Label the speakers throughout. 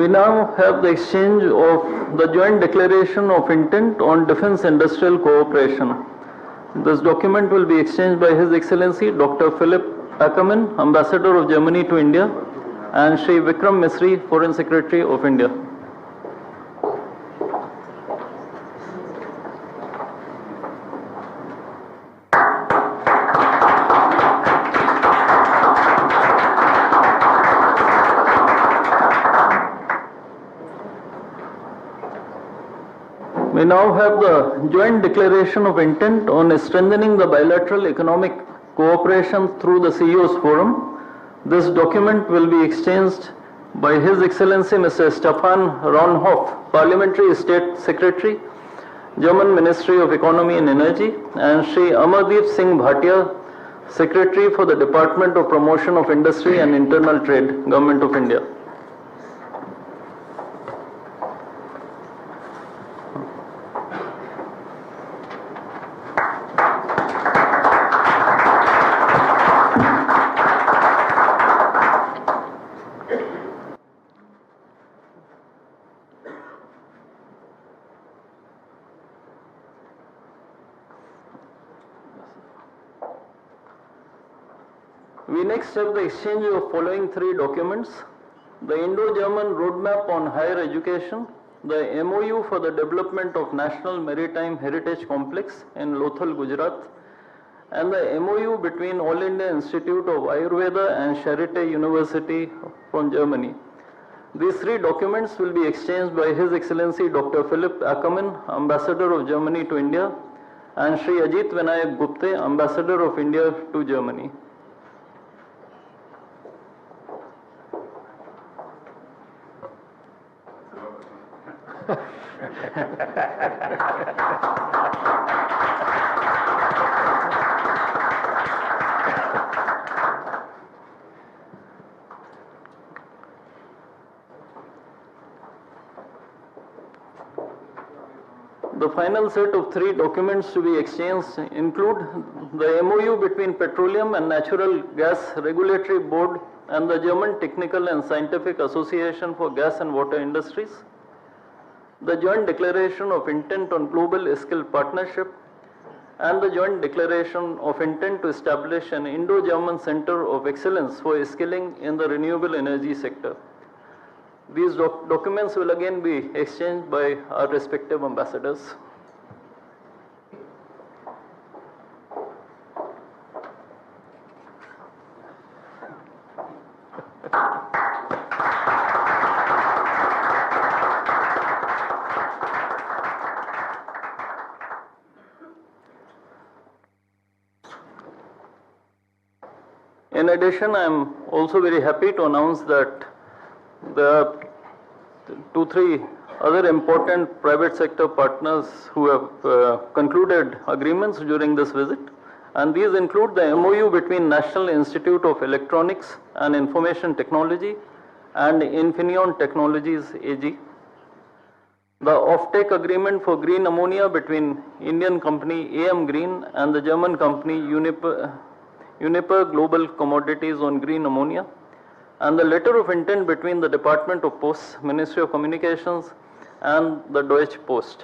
Speaker 1: now have the exchange of the joint declaration of intent on defense industrial cooperation. This document will be exchanged by His Excellency Dr. Philip Ackermann, Ambassador of Germany to India, and Shri Vikram Misri, Foreign Secretary of India. We now have the joint declaration of intent on strengthening the bilateral economic cooperation through the CEOs Forum. This document will be exchanged by His Excellency Mr. Stefan Ronhoff, Parliamentary State Secretary, German Ministry of Economy and Energy, and Shri Amardeep Singh Bhatia, Secretary for the Department of Promotion of Industry and Internal Trade, Government of India. We next have the exchange of following three documents: the Indo-German Roadmap on Higher Education, the MoU for the development of National Maritime Heritage Complex in Lothal, Gujarat, and the MoU between All India Institute of Ayurveda and Charité University from Germany. These three documents will be exchanged by His Excellency Dr. Philip Ackermann, Ambassador of Germany to India, and Shri Ajit Vinayak Gupte, Ambassador of India to Germany. The final set of three documents to be exchanged include the MoU between Petroleum and Natural Gas Regulatory Board and the German Technical and Scientific Association for Gas and Water Industries, the Joint Declaration of Intent on Global Skill Partnership, and the Joint Declaration of Intent to establish an Indo-German Center of Excellence for Skilling in the Renewable Energy Sector. These documents will again be exchanged by our respective ambassadors. In addition, I am also very happy to announce that there are 2-3 other important private sector partners who have concluded agreements during this visit, and these include the MoU between National Institute of Electronics and Information Technology and Infineon Technologies AG, the offtake agreement for green ammonia between Indian company AM Green and the German company Uniper Global Commodities on green ammonia, and the letter of intent between the Department of Posts, Ministry of Communications, and the Deutsche Post.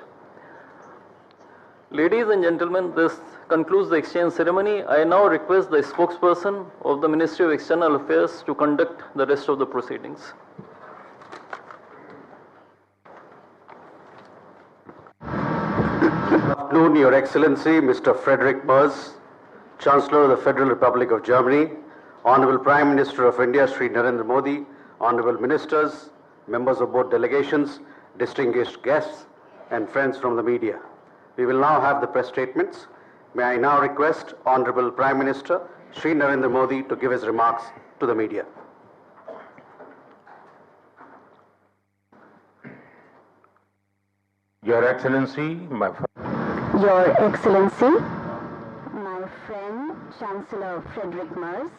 Speaker 1: Ladies and gentlemen, this concludes the exchange ceremony. I now request the spokesperson of the Ministry of External Affairs to conduct the rest of the proceedings.
Speaker 2: Good afternoon, Your Excellency, Mr. Friedrich Merz, Chancellor of the Federal Republic of Germany, Honorable Prime Minister of India, Shri Narendra Modi, Honorable Ministers, members of both delegations, distinguished guests, and friends from the media. We will now have the press statements. May I now request Honorable Prime Minister, Shri Narendra Modi, to give his remarks to the media.
Speaker 3: Your Excellency,
Speaker 4: Your Excellency, my friend Chancellor Friedrich Merz,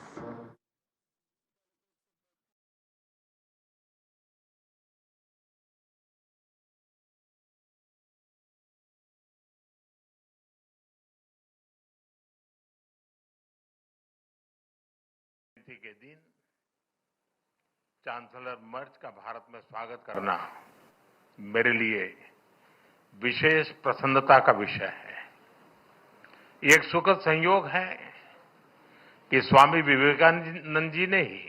Speaker 3: के दिन chancellor मर्ज का भारत में स्वागत करना मेरे लिए विशेष प्रसन्नता का विषय है। ये एक सुखद संयोग है कि स्वामी विवेकानंद जी ने ही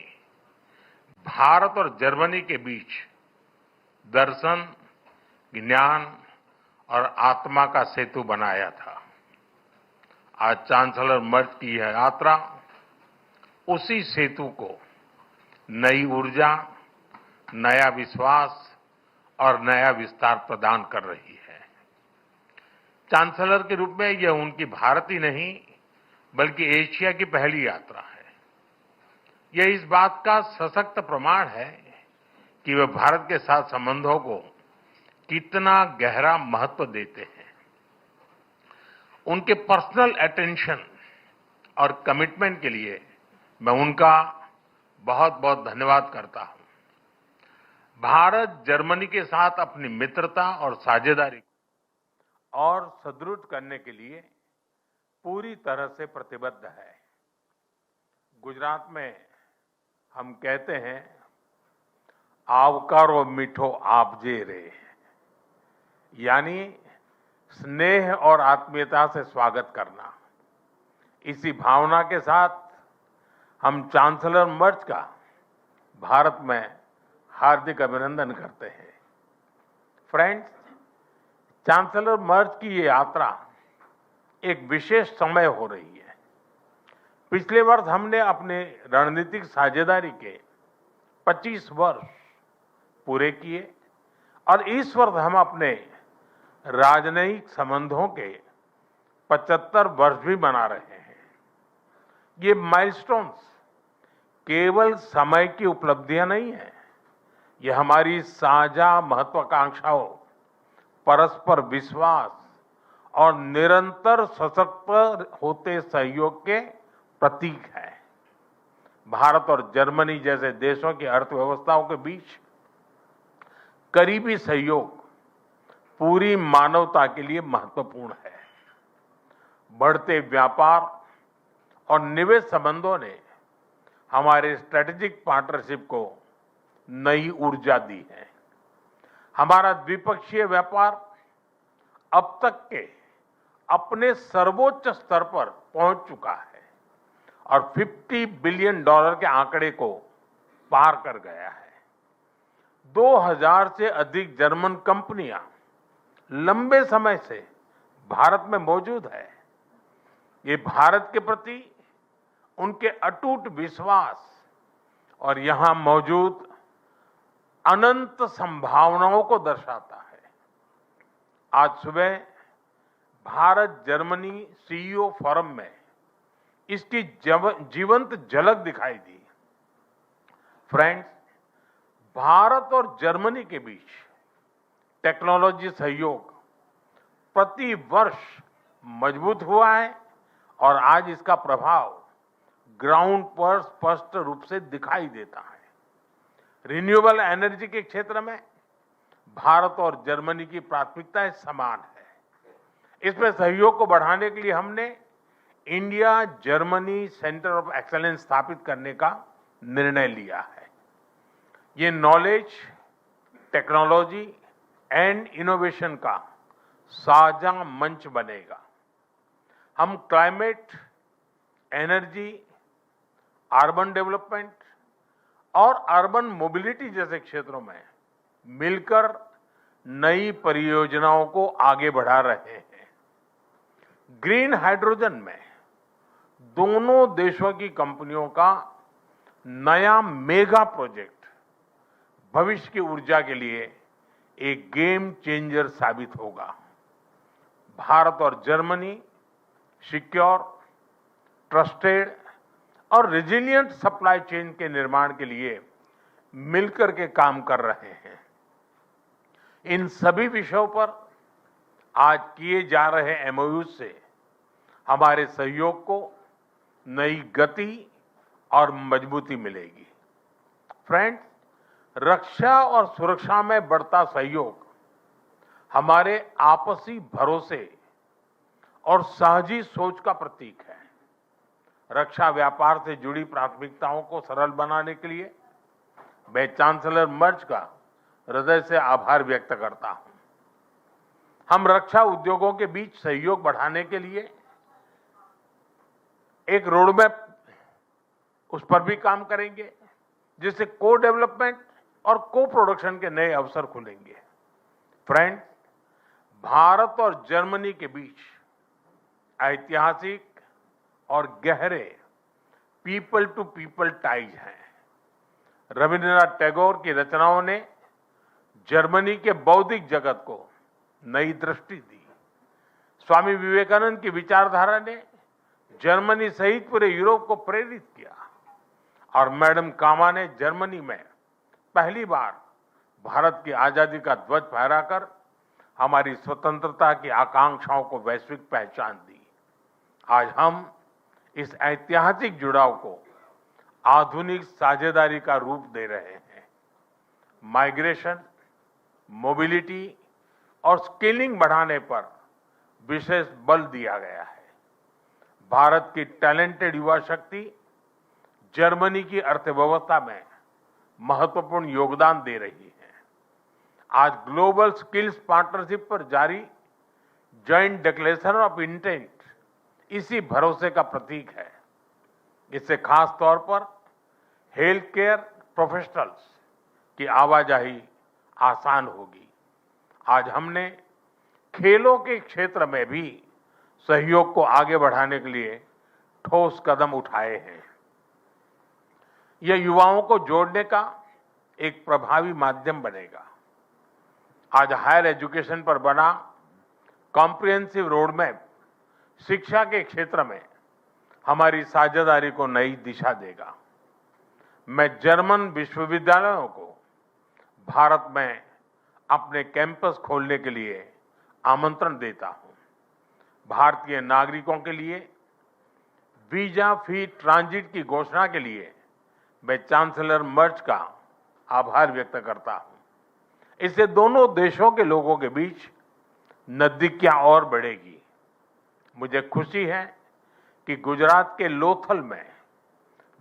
Speaker 3: भारत और जर्मनी के बीच दर्शन, ज्ञान और आत्मा का सेतु बनाया था। आज चांसलर मर्ज की यह यात्रा उसी सेतु को नई ऊर्जा, नया विश्वास और नया विस्तार प्रदान कर रही है। चांसलर के रूप में यह उनकी भारत ही नहीं बल्कि एशिया की पहली यात्रा है। यह इस बात का सशक्त प्रमाण है कि वे भारत के साथ संबंधों को कितना गहरा महत्व देते हैं। उनके पर्सनल अटेंशन और कमिटमेंट के लिए मैं उनका बहुत बहुत धन्यवाद करता हूं। भारत जर्मनी के साथ अपनी मित्रता और साझेदारी और सुदृढ़ करने के लिए पूरी तरह से प्रतिबद्ध है। गुजरात में हम कहते हैं, आवकारो मीठो आपजे रे, यानी स्नेह और आत्मीयता से स्वागत करना। इसी भावना के साथ हम चांसलर मर्ज का भारत में हार्दिक अभिनंदन करते हैं। फ्रेंड्स, चांसलर मर्ज की ये यात्रा एक विशेष समय हो रही है। पिछले वर्ष हमने अपने रणनीतिक साझेदारी के 25 वर्ष पूरे किए और इस वर्ष हम अपने राजनयिक संबंधों के 75 वर्ष भी मना रहे हैं। ये माइलस्टोन्स केवल समय की उपलब्धियां नहीं है, ये हमारी साझा महत्वाकांक्षाओं, परस्पर विश्वास और निरंतर सशक्त होते सहयोग के प्रतीक है। भारत और जर्मनी जैसे देशों की अर्थव्यवस्थाओं के बीच करीबी सहयोग पूरी मानवता के लिए महत्वपूर्ण है। बढ़ते व्यापार और निवेश संबंधों ने हमारे स्ट्रेटेजिक पार्टनरशिप को नई ऊर्जा दी है। हमारा द्विपक्षीय व्यापार अब तक के अपने सर्वोच्च स्तर पर पहुंच चुका है और $50 बिलियन के आंकड़े को पार कर गया है। 2000 से अधिक जर्मन कंपनियां लंबे समय से भारत में मौजूद है। ये भारत के प्रति उनके अटूट विश्वास और यहां मौजूद अनंत संभावनाओं को दर्शाता है। आज सुबह भारत जर्मनी सीईओ फोरम में इसकी जीवंत झलक दिखाई दी। फ्रेंड्स, भारत और जर्मनी के बीच टेक्नोलॉजी सहयोग प्रति वर्ष मजबूत हुआ है और आज इसका प्रभाव ग्राउंड पर स्पष्ट रूप से दिखाई देता है। रिन्यूएबल एनर्जी के क्षेत्र में भारत और जर्मनी की प्राथमिकताएं समान है। इसमें सहयोग को बढ़ाने के लिए हमने India Germany centre of excellence स्थापित करने का निर्णय लिया है। ये नॉलेज, टेक्नोलॉजी एंड इनोवेशन का साझा मंच बनेगा। हम क्लाइमेट, एनर्जी, अर्बन डेवलपमेंट और अर्बन मोबिलिटी जैसे क्षेत्रों में मिलकर नई परियोजनाओं को आगे बढ़ा रहे हैं। ग्रीन हाइड्रोजन में दोनों देशों की कंपनियों का नया मेगा प्रोजेक्ट भविष्य की ऊर्जा के लिए एक गेम चेंजर साबित होगा। भारत और जर्मनी सिक्योर, ट्रस्टेड और रेजिलिएंट सप्लाई चेन के निर्माण के लिए मिलकर के काम कर रहे हैं। इन सभी विषयों पर आज किए जा रहे MoUs से हमारे सहयोग को नई गति और मजबूती मिलेगी। फ्रेंड्स, रक्षा और सुरक्षा में बढ़ता सहयोग हमारे आपसी भरोसे और साझी सोच का प्रतीक है। रक्षा व्यापार से जुड़ी प्राथमिकताओं को सरल बनाने के लिए मैं चांसलर मर्ज का हृदय से आभार व्यक्त करता हूं। हम रक्षा उद्योगों के बीच सहयोग बढ़ाने के लिए एक रोडमैप उस पर भी काम करेंगे, जिससे को डेवलपमेंट और को प्रोडक्शन के नए अवसर खुलेंगे। फ्रेंड्स, भारत और जर्मनी के बीच ऐतिहासिक और गहरे पीपल टू पीपल टाइज हैं। रविंद्रनाथ टैगोर की रचनाओं ने जर्मनी के बौद्धिक जगत को नई दृष्टि दी। स्वामी विवेकानंद की विचारधारा ने जर्मनी सहित पूरे यूरोप को प्रेरित किया और मैडम कामा ने जर्मनी में पहली बार भारत की आजादी का ध्वज फहराकर हमारी स्वतंत्रता की आकांक्षाओं को वैश्विक पहचान दी। आज हम इस ऐतिहासिक जुड़ाव को आधुनिक साझेदारी का रूप दे रहे हैं। माइग्रेशन, मोबिलिटी और स्किलिंग बढ़ाने पर विशेष बल दिया गया है। भारत की टैलेंटेड युवा शक्ति जर्मनी की अर्थव्यवस्था में महत्वपूर्ण योगदान दे रही है। आज ग्लोबल स्किल्स पार्टनरशिप पर जारी जॉइंट डिक्लेरेशन ऑफ इंटेंट इसी भरोसे का प्रतीक है। इससे खास तौर पर हेल्थ केयर प्रोफेशनल्स की आवाजाही आसान होगी। आज हमने खेलों के क्षेत्र में भी सहयोग को आगे बढ़ाने के लिए ठोस कदम उठाए हैं। यह युवाओं को जोड़ने का एक प्रभावी माध्यम बनेगा। आज हायर एजुकेशन पर बना कॉम्प्रिहेंसिव रोडमैप शिक्षा के क्षेत्र में हमारी साझेदारी को नई दिशा देगा। मैं जर्मन विश्वविद्यालयों को भारत में अपने कैंपस खोलने के लिए आमंत्रण देता हूं। भारतीय नागरिकों के लिए वीजा फ्री ट्रांजिट की घोषणा के लिए मैं चांसलर मर्ज का आभार व्यक्त करता हूं। इससे दोनों देशों के लोगों के बीच नजदीकियां और बढ़ेगी। मुझे खुशी है कि गुजरात के लोथल में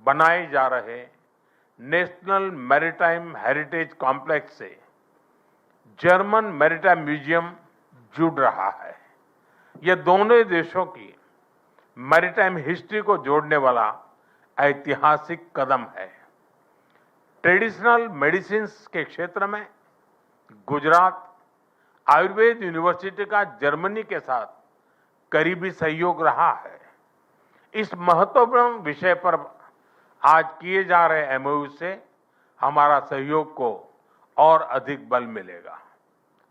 Speaker 3: बनाए जा रहे नेशनल मैरीटाइम हेरिटेज कॉम्प्लेक्स से जर्मन मैरीटाइम म्यूजियम जुड़ रहा है। यह दोनों देशों की मैरीटाइम हिस्ट्री को जोड़ने वाला ऐतिहासिक कदम है। ट्रेडिशनल मेडिसिन के क्षेत्र में गुजरात आयुर्वेद यूनिवर्सिटी का जर्मनी के साथ करीबी सहयोग रहा है। इस महत्वपूर्ण विषय पर आज किए जा रहे MoU से हमारा सहयोग को और अधिक बल मिलेगा।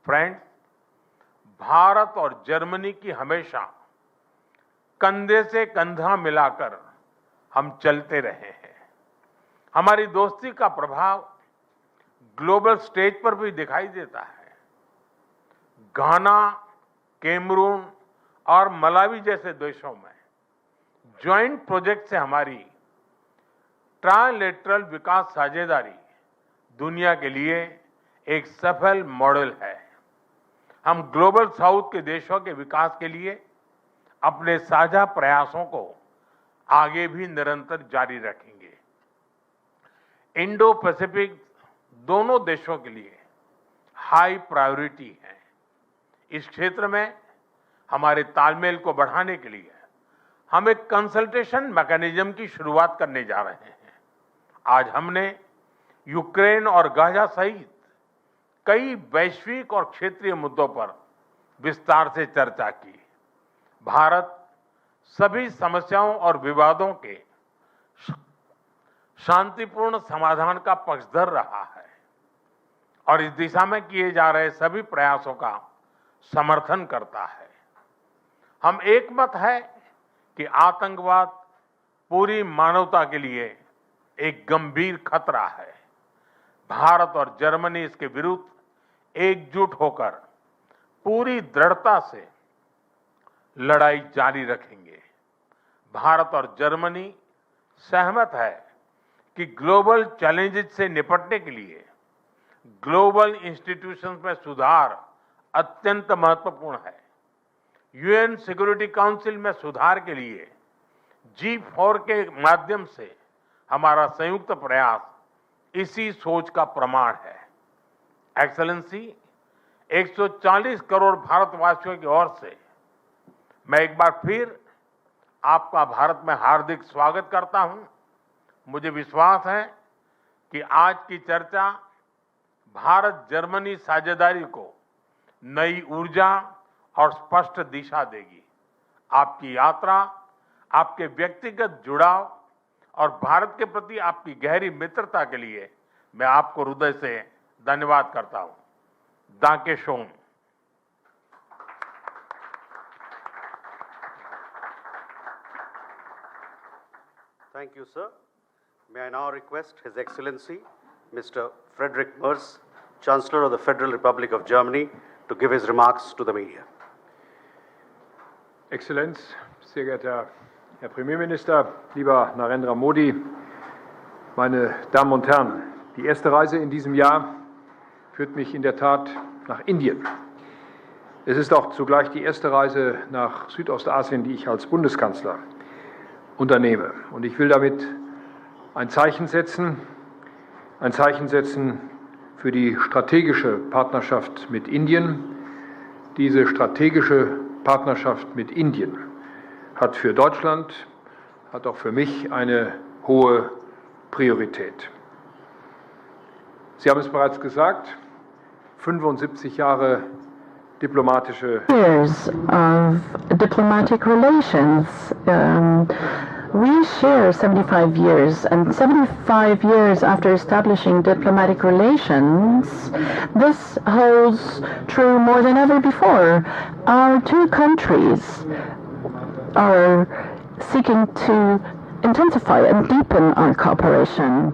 Speaker 3: फ्रेंड्स, भारत और जर्मनी की हमेशा कंधे से कंधा मिलाकर हम चलते रहे हैं। हमारी दोस्ती का प्रभाव ग्लोबल स्टेज पर भी दिखाई देता है। घाना, कैमरून और मलावी जैसे देशों में ज्वाइंट प्रोजेक्ट से हमारी ट्राइलेटरल विकास साझेदारी दुनिया के लिए एक सफल मॉडल है। हम ग्लोबल साउथ के देशों के विकास के लिए अपने साझा प्रयासों को आगे भी निरंतर जारी रखेंगे। इंडो पैसिफिक दोनों देशों के लिए हाई प्रायोरिटी है। इस क्षेत्र में हमारे तालमेल को बढ़ाने के लिए हम एक कंसल्टेशन मैकेनिज्म की शुरुआत करने जा रहे हैं। आज हमने यूक्रेन और गाजा सहित कई वैश्विक और क्षेत्रीय मुद्दों पर विस्तार से चर्चा की। भारत सभी समस्याओं और विवादों के शांतिपूर्ण समाधान का पक्षधर रहा है और इस दिशा में किए जा रहे सभी प्रयासों का समर्थन करता है। हम एकमत है कि आतंकवाद पूरी मानवता के लिए एक गंभीर खतरा है। भारत और जर्मनी इसके विरुद्ध एकजुट होकर पूरी दृढ़ता से लड़ाई जारी रखेंगे। भारत और जर्मनी सहमत है कि ग्लोबल चैलेंजेस से निपटने के लिए ग्लोबल इंस्टीट्यूशंस में सुधार अत्यंत महत्वपूर्ण है। यूएन सिक्योरिटी काउंसिल में सुधार के लिए G4 के माध्यम से हमारा संयुक्त प्रयास इसी सोच का प्रमाण है। एक्सेलेंसी, 140 करोड़ भारतवासियों की ओर से मैं एक बार फिर आपका भारत में हार्दिक स्वागत करता हूं। मुझे विश्वास है कि आज की चर्चा भारत जर्मनी साझेदारी को नई ऊर्जा और स्पष्ट दिशा देगी। आपकी यात्रा, आपके व्यक्तिगत जुड़ाव और भारत के प्रति आपकी गहरी मित्रता के लिए मैं आपको हृदय से धन्यवाद करता हूं। दांके shown.
Speaker 2: Thank you, sir. May I now request His Excellency, Mr. Friedrich Merz, Chancellor of the Federal Republic of Germany, to give his remarks to the media.
Speaker 5: Exzellenz, sehr geehrter Herr Premierminister, lieber Narendra Modi, meine Damen und Herren, die erste Reise in diesem Jahr führt mich in der Tat nach Indien. Es ist auch zugleich die erste Reise nach Südostasien, die ich als Bundeskanzler unternehme. Und ich will damit ein Zeichen setzen für die strategische Partnerschaft mit Indien. Diese strategische Partnerschaft mit Indien hat für Deutschland, hat auch für mich eine hohe Priorität. Sie haben es bereits gesagt, 75 Jahre diplomatische
Speaker 4: Years of diplomatic relations. We share 75 years, and 75 years after establishing diplomatic relations, this holds true more than ever before. Our two countries are seeking to intensify and deepen our cooperation.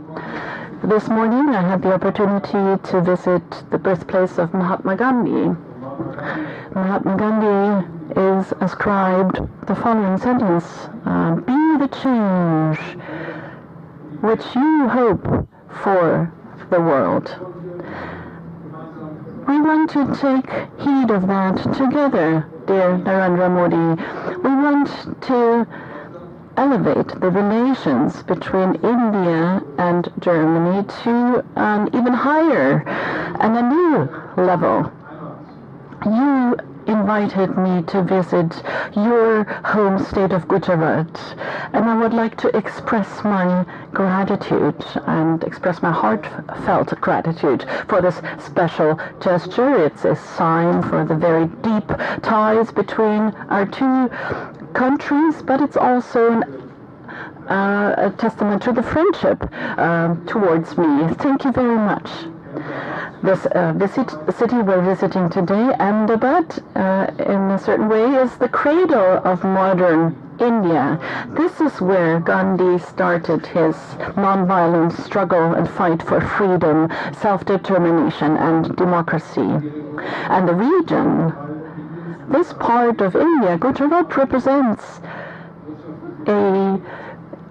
Speaker 4: This morning I had the opportunity to visit the birthplace of Mahatma Gandhi. Mahatma Gandhi is ascribed the following sentence: be the change which you hope for the world. We want to take heed of that together, dear Narendra Modi. We want to elevate the relations between India and Germany to an even higher and a new level. You invited me to visit your home state of Gujarat, and I would like to express my gratitude and express my heartfelt gratitude for this special gesture. It's a sign for the very deep ties between our two countries, but it's also a testament to the friendship towards me. Thank you very much. This city we're visiting today, Ahmedabad, in a certain way is the cradle of modern India. This is where Gandhi started his non-violent struggle and fight for freedom, self-determination and democracy. And the region, this part of India, Gujarat, represents an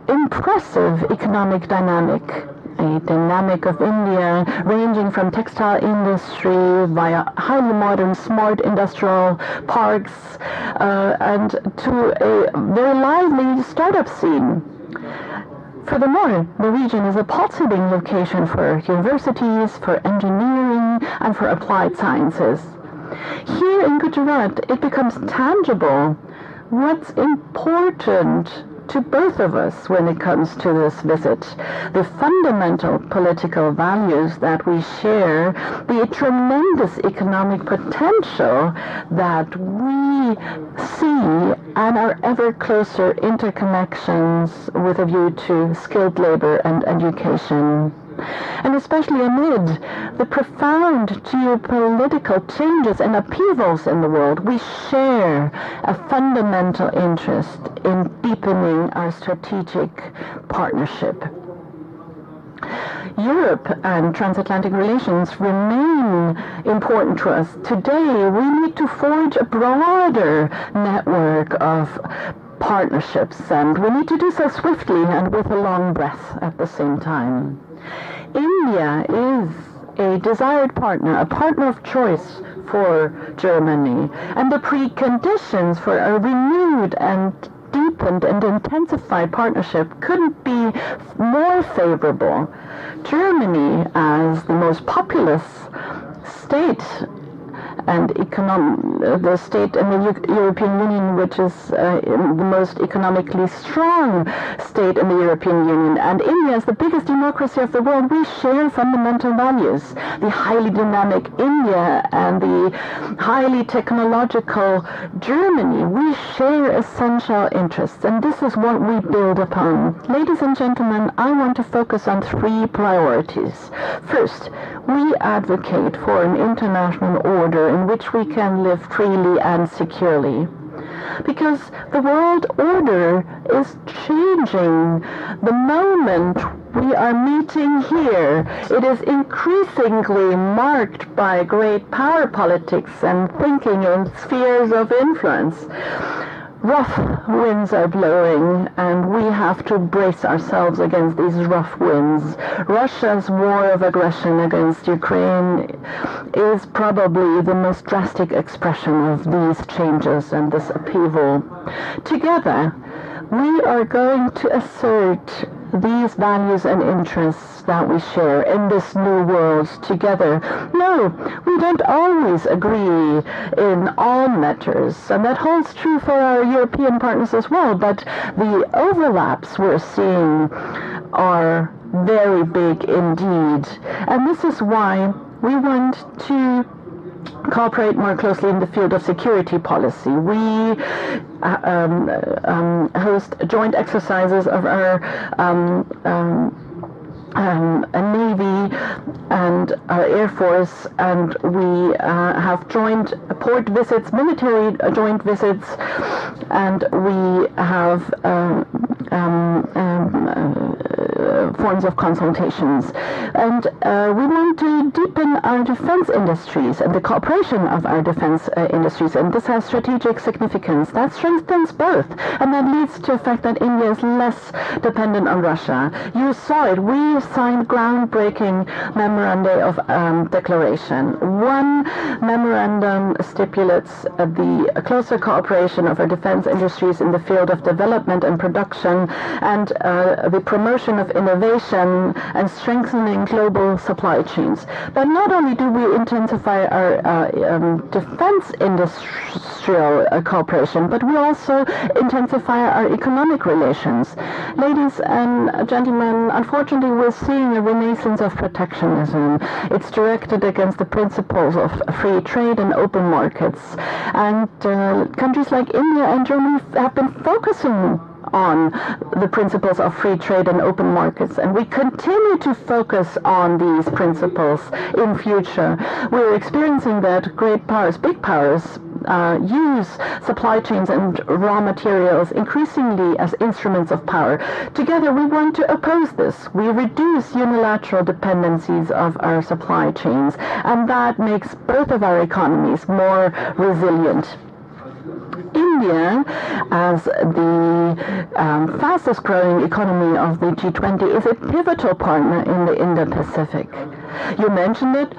Speaker 4: impressive economic dynamic. A dynamic of India ranging from textile industry via highly modern smart industrial parks and to a very lively startup scene. Furthermore, the region is a pulsating location for universities, for engineering, and for applied sciences. Here in Gujarat, it becomes tangible what's important to both of us when it comes to this visit. The fundamental political values that we share, the tremendous economic potential that we see, and our ever closer interconnections with a view to skilled labor and education. And especially amid the profound geopolitical changes and upheavals in the world, we share a fundamental interest in deepening our strategic partnership. Europe and transatlantic relations remain important to us. Today, we need to forge a broader network of partnerships, and we need to do so swiftly and with a long breath at the same time. India is a desired partner, a partner of choice for Germany, and the preconditions for a renewed and deepened and intensified partnership couldn't be more favorable. Germany, as the most populous state and the state in the European Union, which is the most economically strong state in the European Union, and India is the biggest democracy of the world, we share fundamental values. The highly dynamic India and the highly technological Germany, we share essential interests, and this is what we build upon. Ladies and gentlemen, I want to focus on 3 priorities. First, we advocate for an international order in which we can live freely and securely. Because the world order is changing. The moment we are meeting here, it is increasingly marked by great power politics and thinking in spheres of influence. Rough winds are blowing, and we have to brace ourselves against these rough winds. Russia's war of aggression against Ukraine is probably the most drastic expression of these changes and this upheaval. Together, we are going to assert these values and interests that we share in this new world together. No, we don't always agree in all matters, and that holds true for our European partners as well, but the overlaps we're seeing are very big indeed. And this is why we want to cooperate more closely in the field of security policy. We host joint exercises of our Navy and our Air Force, and we have joint port visits, military joint visits, and we have forms of consultations. And we want to deepen our defense industries and the cooperation of our defense industries, and this has strategic significance. That strengthens both, and that leads to the fact that India is less dependent on Russia. You saw it. We signed groundbreaking memoranda of declaration. One memorandum stipulates the closer cooperation of our defense industries in the field of development and production, and the promotion of innovation and strengthening global supply chains. But not only do we intensify our defense industrial cooperation, but we also intensify our economic relations. Ladies and gentlemen, unfortunately, we're seeing a renaissance of protectionism. It's directed against the principles of free trade and open markets. And countries like India and Germany have been focusing on the principles of free trade and open markets, and we continue to focus on these principles in future. We're experiencing that great powers, big powers, use supply chains and raw materials increasingly as instruments of power. Together, we want to oppose this. We reduce unilateral dependencies of our supply chains, and that makes both of our economies more resilient. India, as the fastest growing economy of the G20, is a pivotal partner in the Indo-Pacific. You mentioned it,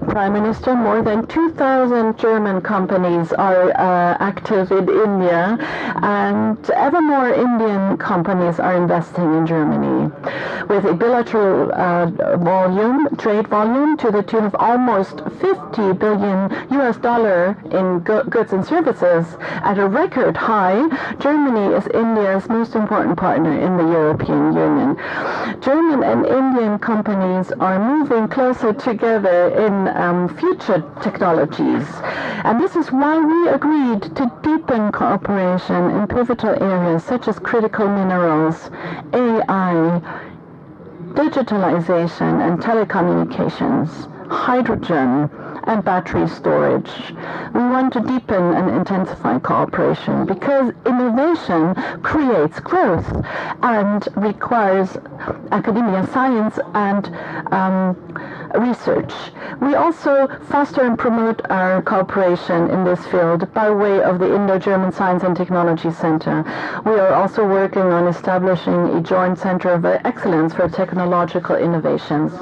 Speaker 4: Prime Minister, more than 2,000 German companies are active in India, and ever more Indian companies are investing in Germany, with a bilateral trade volume to the tune of almost $50 billion in goods and services. At a record high, Germany is India's most important partner in the European Union. German and Indian companies are moving closer together in future technologies. And this is why we agreed to deepen cooperation in pivotal areas such as critical minerals, AI, digitalization and telecommunications, hydrogen, and battery storage. We want to deepen and intensify cooperation because innovation creates growth and requires academia, science, and research. We also foster and promote our cooperation in this field by way of the Indo-German Science and Technology Center. We are also working on establishing a joint center of excellence for technological innovations.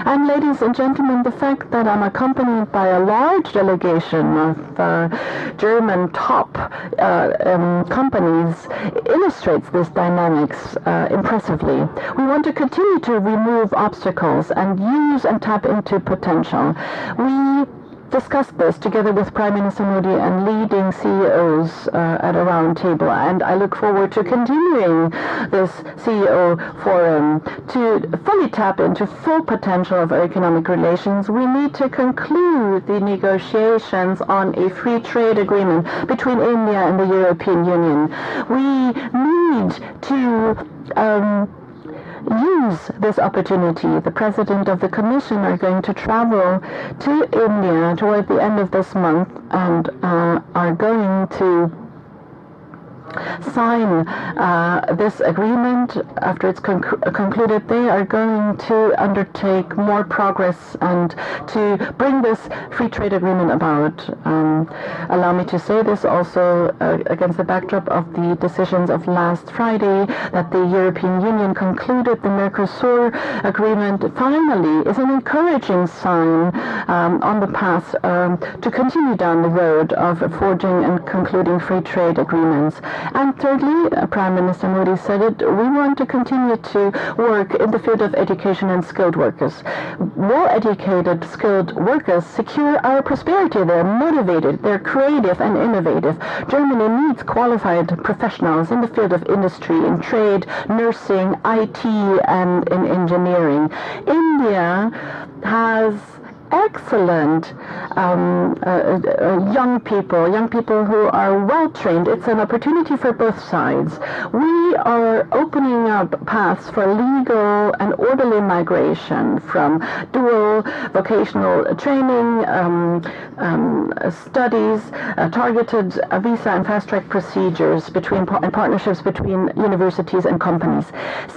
Speaker 4: And ladies and gentlemen, the fact that I'm accompanied by a large delegation of German top companies illustrates this dynamics impressively. We want to continue to remove obstacles and use and tap into potential. We discussed this together with Prime Minister Modi and leading CEOs at a round table, and I look forward to continuing this CEO forum to fully tap into full potential of our economic relations. We need to conclude the negotiations on a free trade agreement between India and the European Union. We need to use this opportunity. The President of the Commission are going to travel to India toward the end of this month and are going to sign this agreement. After it's concluded, they are going to undertake more progress and to bring this free trade agreement about. Allow me to say this also against the backdrop of the decisions of last Friday that the European Union concluded the Mercosur agreement finally is an encouraging sign on the path to continue down the road of forging and concluding free trade agreements. And thirdly, Prime Minister Modi said it, we want to continue to work in the field of education and skilled workers. Well-educated, skilled workers secure our prosperity. They're motivated, they're creative and innovative. Germany needs qualified professionals in the field of industry, in trade, nursing, IT, and in engineering. India has excellent young people who are well trained. It's an opportunity for both sides. We are opening up paths for legal and orderly migration from dual vocational training, studies, targeted visa and fast-track procedures and partnerships between universities and companies.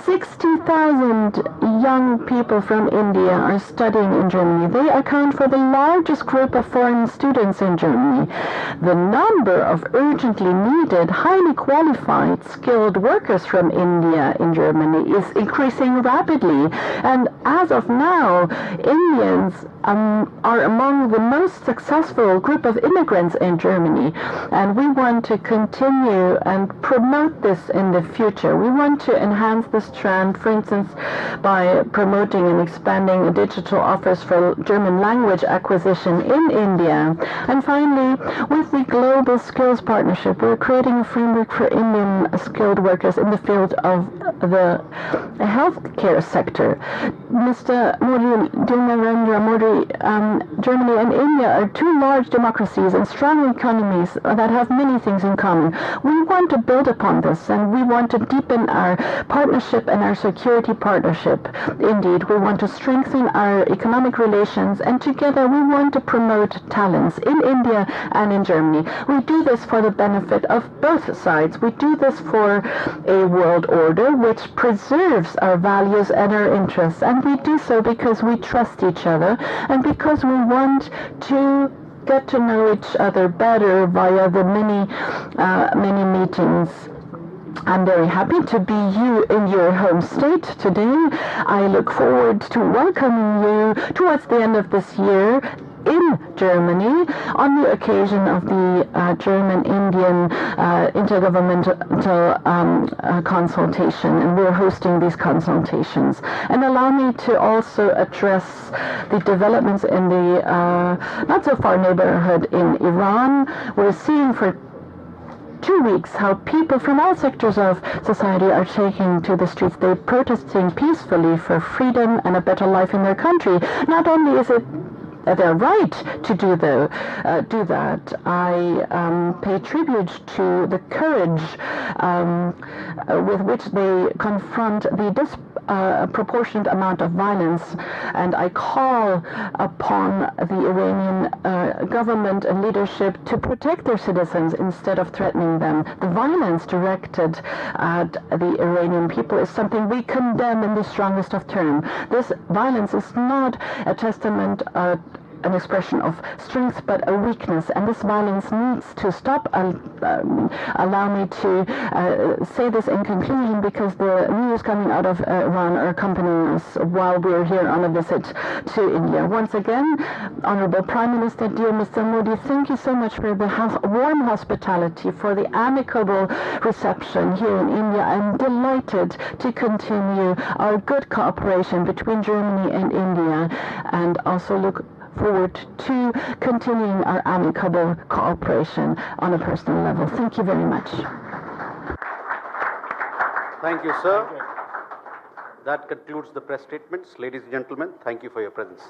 Speaker 4: 60,000 young people from India are studying in Germany. They account for the largest group of foreign students in Germany. The number of urgently needed, highly qualified, skilled workers from India in Germany is increasing rapidly. And as of now, Indians are among the most successful group of immigrants in Germany. And we want to continue and promote this in the future. We want to enhance this trend, for instance, by promoting and expanding a digital office for German language acquisition in India. And finally, with the Global Skills Partnership, we're creating a framework for Indian skilled workers in the field of the healthcare sector. Mr. Modi, Narendra Modi, Germany and India are two large democracies and strong economies that have many things in common. We want to build upon this, and we want to deepen our partnership and our security partnership. Indeed, we want to strengthen our economic relations, and together we want to promote talents in India and in Germany. We do this for the benefit of both sides. We do this for a world order which preserves our values and our interests, and we do so because we trust each other and because we want to get to know each other better via the many meetings. I'm very happy to be in your home state today. I look forward to welcoming you towards the end of this year in Germany on the occasion of the German-Indian intergovernmental consultation, and we're hosting these consultations. And allow me to also address the developments in the not so far neighborhood in Iran. We're seeing for 2 weeks how people from all sectors of society are taking to the streets. They're protesting peacefully for freedom and a better life in their country. Not only is it their right to do that, I pay tribute to the courage with which they confront the disproportionate amount of violence, and I call upon the Iranian government and leadership to protect their citizens instead of threatening them. The violence directed at the Iranian people is something we condemn in the strongest of terms. This violence is not a testament an expression of strength but a weakness, and this violence needs to stop. Allow me to say this in conclusion, because the news coming out of Iran are accompanying us while we're here on a visit to India. Once again, Honorable Prime Minister, dear Mr. Modi, thank you so much for the warm hospitality, for the amicable reception here in India. I'm delighted to continue our good cooperation between Germany and India, and also look forward to continuing our amicable cooperation on a personal level. Thank you very much.
Speaker 2: Thank you, sir. That concludes the press statements. Ladies and gentlemen, thank you for your presence.